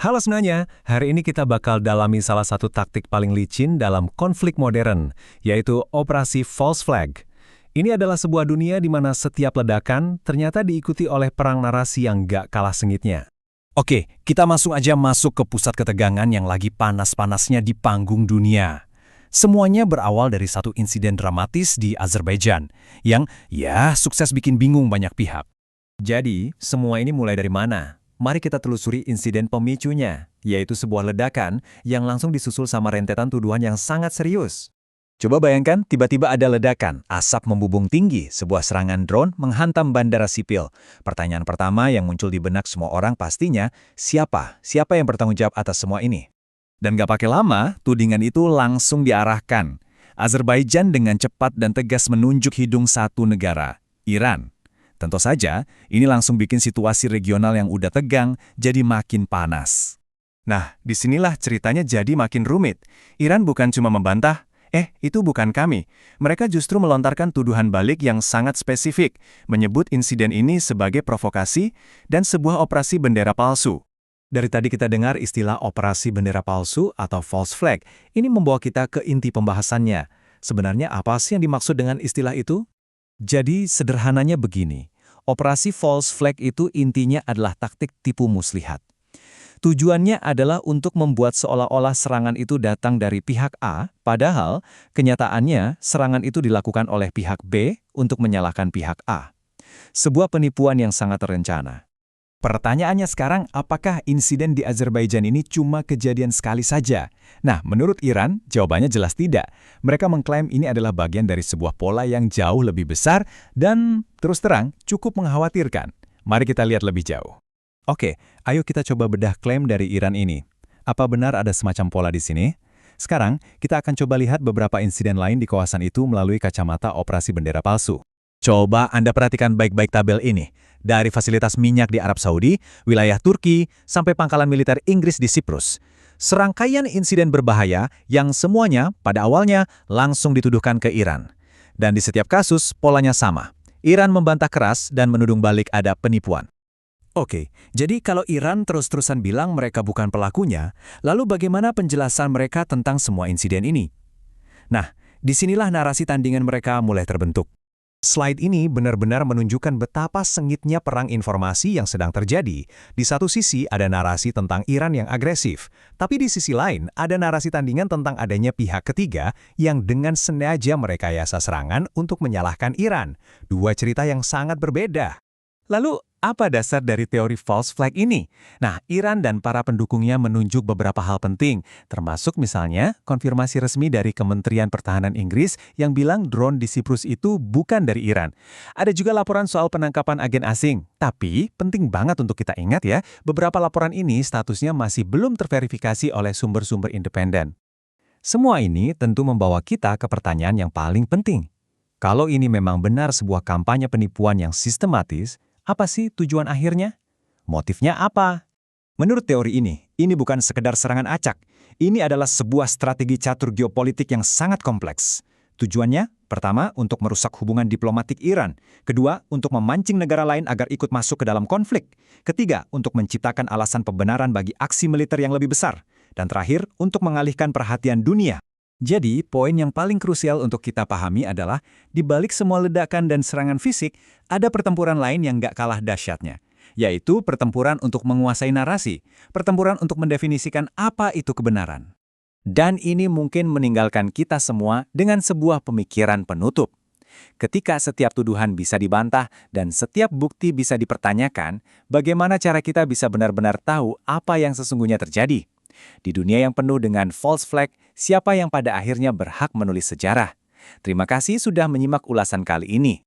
Halo semuanya, hari ini kita bakal dalami salah satu taktik paling licin dalam konflik modern, yaitu Operasi False Flag. Ini adalah sebuah dunia di mana setiap ledakan ternyata diikuti oleh perang narasi yang gak kalah sengitnya. Oke, kita masuk ke pusat ketegangan yang lagi panas-panasnya di panggung dunia. Semuanya berawal dari satu insiden dramatis di Azerbaijan, yang sukses bikin bingung banyak pihak. Jadi, semua ini mulai dari mana? Mari kita telusuri insiden pemicunya, yaitu sebuah ledakan yang langsung disusul sama rentetan tuduhan yang sangat serius. Coba bayangkan, tiba-tiba ada ledakan, asap membubung tinggi, sebuah serangan drone menghantam bandara sipil. Pertanyaan pertama yang muncul di benak semua orang pastinya, siapa yang bertanggung jawab atas semua ini? Dan gak pakai lama, tudingan itu langsung diarahkan. Azerbaijan dengan cepat dan tegas menunjuk hidung satu negara, Iran. Tentu saja, ini langsung bikin situasi regional yang udah tegang jadi makin panas. Nah, disinilah ceritanya jadi makin rumit. Iran bukan cuma membantah, itu bukan kami. Mereka justru melontarkan tuduhan balik yang sangat spesifik, menyebut insiden ini sebagai provokasi dan sebuah operasi bendera palsu. Dari tadi kita dengar istilah operasi bendera palsu atau false flag. Ini membawa kita ke inti pembahasannya. Sebenarnya apa sih yang dimaksud dengan istilah itu? Jadi sederhananya begini, operasi false flag itu intinya adalah taktik tipu muslihat. Tujuannya adalah untuk membuat seolah-olah serangan itu datang dari pihak A, padahal kenyataannya serangan itu dilakukan oleh pihak B untuk menyalahkan pihak A. Sebuah penipuan yang sangat terencana. Pertanyaannya sekarang, apakah insiden di Azerbaijan ini cuma kejadian sekali saja? Nah, menurut Iran, jawabannya jelas tidak. Mereka mengklaim ini adalah bagian dari sebuah pola yang jauh lebih besar dan, terus terang, cukup mengkhawatirkan. Mari kita lihat lebih jauh. Oke, ayo kita coba bedah klaim dari Iran ini. Apa benar ada semacam pola di sini? Sekarang, kita akan coba lihat beberapa insiden lain di kawasan itu melalui kacamata operasi bendera palsu. Coba Anda perhatikan baik-baik tabel ini. Dari fasilitas minyak di Arab Saudi, wilayah Turki, sampai pangkalan militer Inggris di Siprus. Serangkaian insiden berbahaya yang semuanya pada awalnya langsung dituduhkan ke Iran. Dan di setiap kasus, polanya sama. Iran membantah keras dan menudung balik ada penipuan. Oke, jadi kalau Iran terus-terusan bilang mereka bukan pelakunya, lalu bagaimana penjelasan mereka tentang semua insiden ini? Nah, disinilah narasi tandingan mereka mulai terbentuk. Slide ini benar-benar menunjukkan betapa sengitnya perang informasi yang sedang terjadi. Di satu sisi ada narasi tentang Iran yang agresif, tapi di sisi lain ada narasi tandingan tentang adanya pihak ketiga yang dengan sengaja merekayasa serangan untuk menyalahkan Iran. Dua cerita yang sangat berbeda. Lalu, apa dasar dari teori false flag ini? Nah, Iran dan para pendukungnya menunjuk beberapa hal penting, termasuk misalnya konfirmasi resmi dari Kementerian Pertahanan Inggris yang bilang drone di Siprus itu bukan dari Iran. Ada juga laporan soal penangkapan agen asing. Tapi, penting banget untuk kita ingat ya, beberapa laporan ini statusnya masih belum terverifikasi oleh sumber-sumber independen. Semua ini tentu membawa kita ke pertanyaan yang paling penting. Kalau ini memang benar sebuah kampanye penipuan yang sistematis, apa sih tujuan akhirnya? Motifnya apa? Menurut teori ini bukan sekedar serangan acak. Ini adalah sebuah strategi catur geopolitik yang sangat kompleks. Tujuannya, pertama, untuk merusak hubungan diplomatik Iran. Kedua, untuk memancing negara lain agar ikut masuk ke dalam konflik. Ketiga, untuk menciptakan alasan pembenaran bagi aksi militer yang lebih besar. Dan terakhir, untuk mengalihkan perhatian dunia. Jadi, poin yang paling krusial untuk kita pahami adalah, di balik semua ledakan dan serangan fisik, ada pertempuran lain yang gak kalah dahsyatnya, yaitu pertempuran untuk menguasai narasi, pertempuran untuk mendefinisikan apa itu kebenaran. Dan ini mungkin meninggalkan kita semua dengan sebuah pemikiran penutup. Ketika setiap tuduhan bisa dibantah dan setiap bukti bisa dipertanyakan, bagaimana cara kita bisa benar-benar tahu apa yang sesungguhnya terjadi? Di dunia yang penuh dengan false flag, siapa yang pada akhirnya berhak menulis sejarah? Terima kasih sudah menyimak ulasan kali ini.